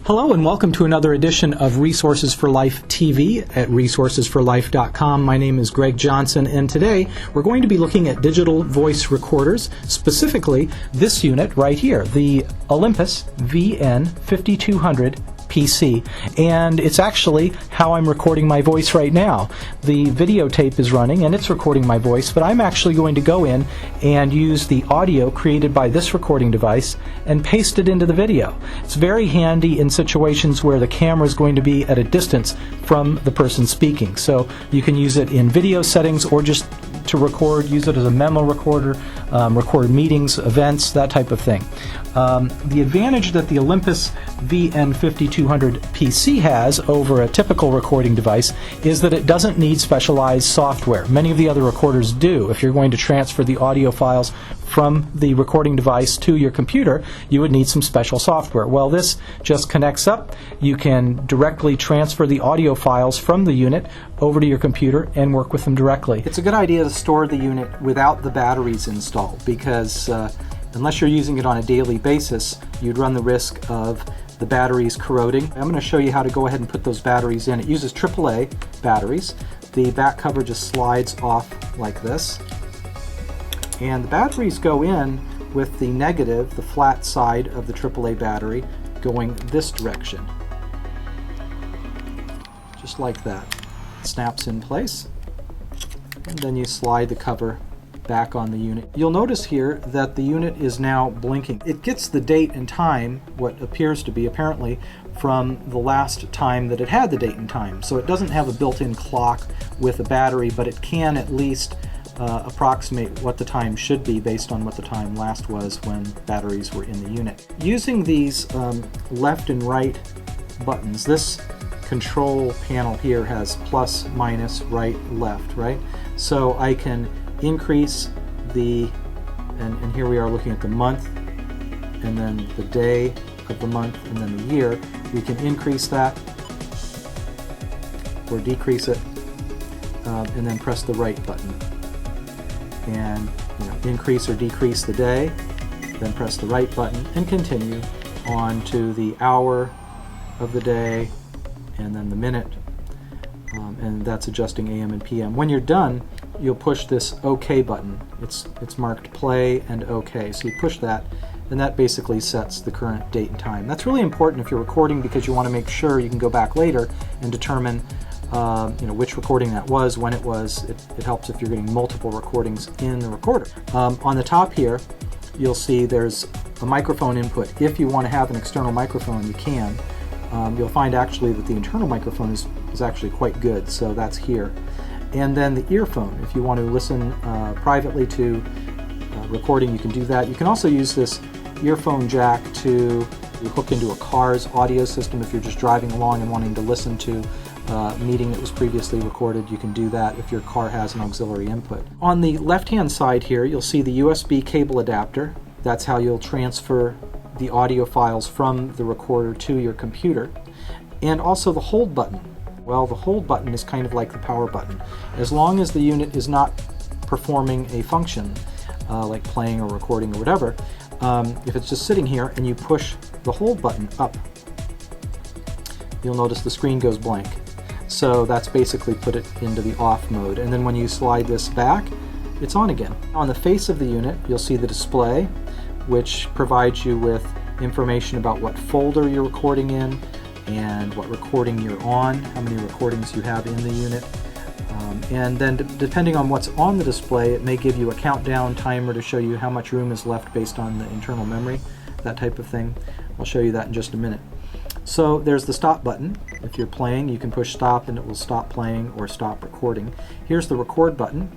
Hello and welcome to another edition of Resources for Life TV at resourcesforlife.com. My name is Greg Johnson, and today we're going to be looking at digital voice recorders, specifically this unit right here, the Olympus VN-5200 PC, and it's actually how I'm recording my voice right now. The videotape is running and it's recording my voice, but I'm actually going to go in and use the audio created by this recording device and paste it into the video. It's very handy in situations where the camera is going to be at a distance from the person speaking. So you can use it in video settings or just to record, use it as a memo recorder, record meetings, events, that type of thing. The advantage that the Olympus VN-5200 PC has over a typical recording device is that it doesn't need specialized software. Many of the other recorders do. If you're going to transfer the audio files from the recording device to your computer, you would need some special software. Well, this just connects up. You can directly transfer the audio files from the unit over to your computer and work with them directly. It's a good idea to store the unit without the batteries installed because unless you're using it on a daily basis, you'd run the risk of the batteries corroding. I'm going to show you how to go ahead and put those batteries in. It uses AAA batteries. The back cover just slides off like this. And the batteries go in with the negative, the flat side of the AAA battery, going this direction. Just like that. It snaps in place. And then you slide the cover back on the unit. You'll notice here that the unit is now blinking. It gets the date and time, what appears to be apparently, from the last time that it had the date and time. So it doesn't have a built-in clock with a battery, but it can at least approximate what the time should be based on what the time last was when batteries were in the unit. Using these left and right buttons, this control panel here has plus, minus, right, left, right? So I can increase the, and here we are looking at the month, and then the day of the month, and then the year. We can increase that or decrease it, and then press the right button. And increase or decrease the day, then press the right button and continue on to the hour of the day and then the minute, and that's adjusting AM and PM. When you're done, you'll push this OK button. It's marked play and OK, so you push that and that basically sets the current date and time. That's really important if you're recording because you want to make sure you can go back later and determine which recording that was, when it was. It helps if you're getting multiple recordings in the recorder. On the top here, you'll see there's a microphone input. If you want to have an external microphone, you can. You'll find actually that the internal microphone is actually quite good, so that's here. And then the earphone. If you want to listen privately to recording, you can do that. You can also use this earphone jack to hook into a car's audio system. If you're just driving along and wanting to listen to a meeting that was previously recorded, you can do that if your car has an auxiliary input. On the left-hand side here, you'll see the USB cable adapter. That's how you'll transfer the audio files from the recorder to your computer. And also the hold button. Well, the hold button is kind of like the power button. As long as the unit is not performing a function, like playing or recording or whatever, if it's just sitting here and you push the hold button up, you'll notice the screen goes blank. So that's basically put it into the off mode. And then when you slide this back, it's on again. On the face of the unit, you'll see the display, which provides you with information about what folder you're recording in and what recording you're on, how many recordings you have in the unit. And then depending on what's on the display, it may give you a countdown timer to show you how much room is left based on the internal memory, that type of thing. I'll show you that in just a minute. So there's the stop button. If you're playing, you can push stop and it will stop playing or stop recording. Here's the record button.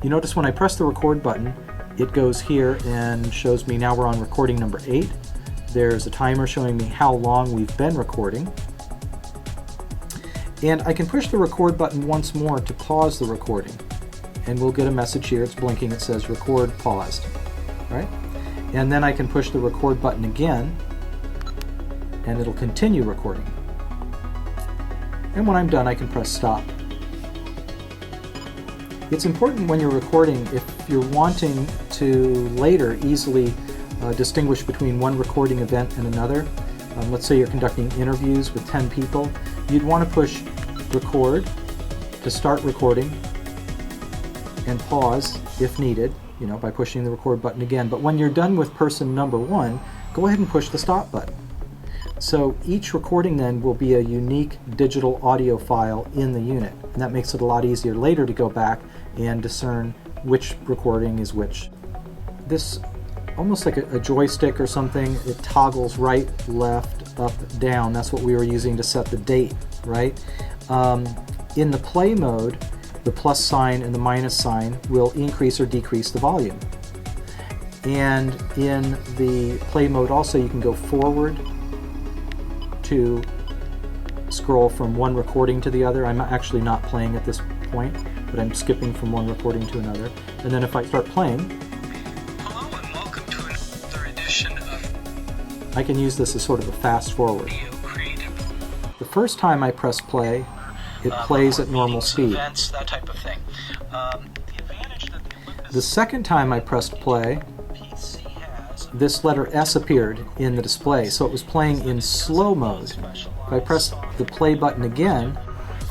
You notice when I press the record button, it goes here and shows me now we're on recording number 8. There's a timer showing me how long we've been recording. And I can push the record button once more to pause the recording. And we'll get a message here, it's blinking, it says record paused. Right? And then I can push the record button again and it'll continue recording. And when I'm done, I can press stop. It's important when you're recording, if you're wanting to later easily distinguish between one recording event and another, let's say you're conducting interviews with 10 people, you'd want to push record to start recording and pause if needed, by pushing the record button again. But when you're done with person number 1, go ahead and push the stop button. So each recording then will be a unique digital audio file in the unit, and that makes it a lot easier later to go back and discern which recording is which. This, almost like a joystick or something, it toggles right, left, up, down. That's what we were using to set the date, right? In the play mode, the plus sign and the minus sign will increase or decrease the volume. And in the play mode also, you can go forward to scroll from one recording to the other. I'm actually not playing at this point, but I'm skipping from one recording to another. And then if I start playing, hello and welcome to another edition of I can use this as sort of a fast forward. The first time I press play, it plays at normal speed. Events, that type of thing. The second time I pressed play, this letter S appeared in the display, so it was playing in slow mode. If I press the play button again,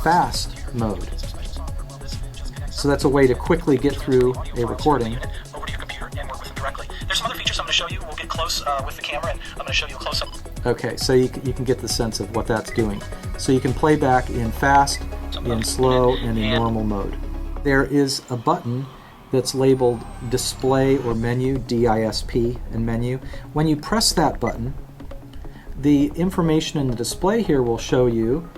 fast mode. So that's a way to quickly get through a recording. Over to your computer and work with it directly. There's some other features I'm going to show you. We'll get close with the camera, and I'm going to show you a close-up. Okay, so you can get the sense of what that's doing. So you can play back in fast, in slow, and in normal mode. There is a button that's labeled display or menu, DISP and menu. When you press that button, the information in the display here will show you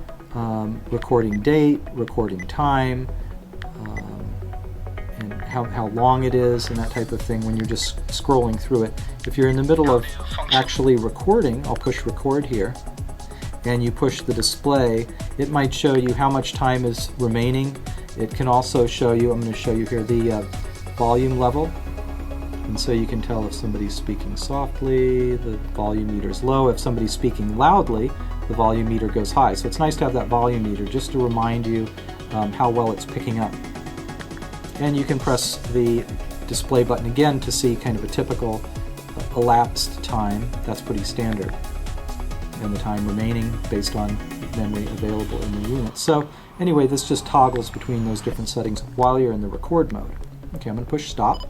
recording date, recording time, and how long it is and that type of thing when you're just scrolling through it. If you're in the middle of actually recording, I'll push record here, and you push the display, it might show you how much time is remaining. It can also show you, I'm going to show you here, the volume level, and so you can tell if somebody's speaking softly, the volume meter is low. If somebody's speaking loudly, the volume meter goes high. So it's nice to have that volume meter just to remind you how well it's picking up. And you can press the display button again to see kind of a typical elapsed time. That's pretty standard, and the time remaining based on memory available in the unit. So anyway, this just toggles between those different settings while you're in the record mode. Okay, I'm going to push stop.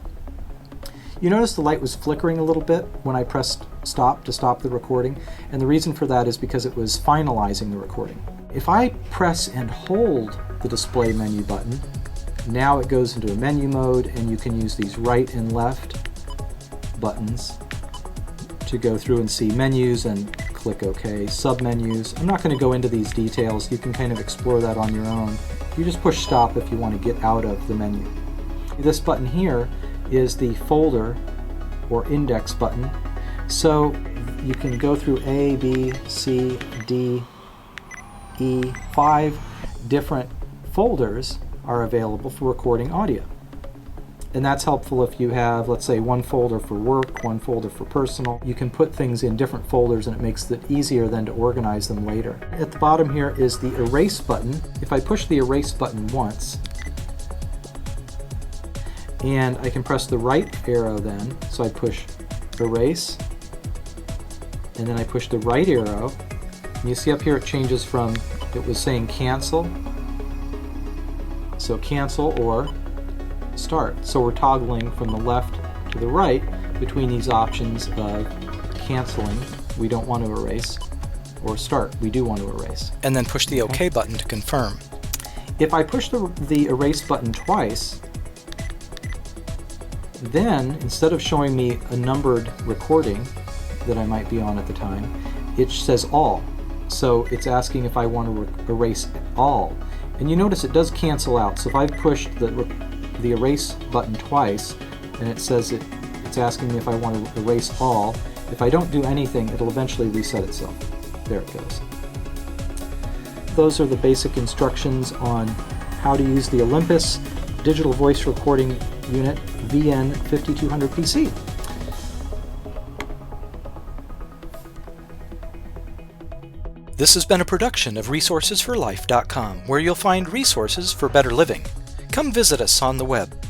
You notice the light was flickering a little bit when I pressed stop to stop the recording, and the reason for that is because it was finalizing the recording. If I press and hold the display menu button, now it goes into a menu mode, and you can use these right and left buttons to go through and see menus and click OK, submenus. I'm not going to go into these details. You can kind of explore that on your own. You just push stop if you want to get out of the menu. This button here is the folder or index button. So you can go through A, B, C, D, E. 5 different folders are available for recording audio. And that's helpful if you have, let's say, one folder for work, one folder for personal. You can put things in different folders, and it makes it easier then to organize them later. At the bottom here is the erase button. If I push the erase button once, and I can press the right arrow then, so I push erase, and then I push the right arrow, and you see up here it changes from, it was saying cancel, so cancel or start. So we're toggling from the left to the right between these options of canceling, we don't want to erase, or start, we do want to erase. And then push the OK button to confirm. If I push the erase button twice, then instead of showing me a numbered recording that I might be on at the time, it says all. So it's asking if I want to erase all. And you notice it does cancel out. So if I've pushed the erase button twice, and it says it's asking me if I want to erase all. If I don't do anything, it'll eventually reset itself. There it goes. Those are the basic instructions on how to use the Olympus digital voice recording unit VN-5200 PC. This has been a production of resourcesforlife.com, where you'll find resources for better living. Come visit us on the web.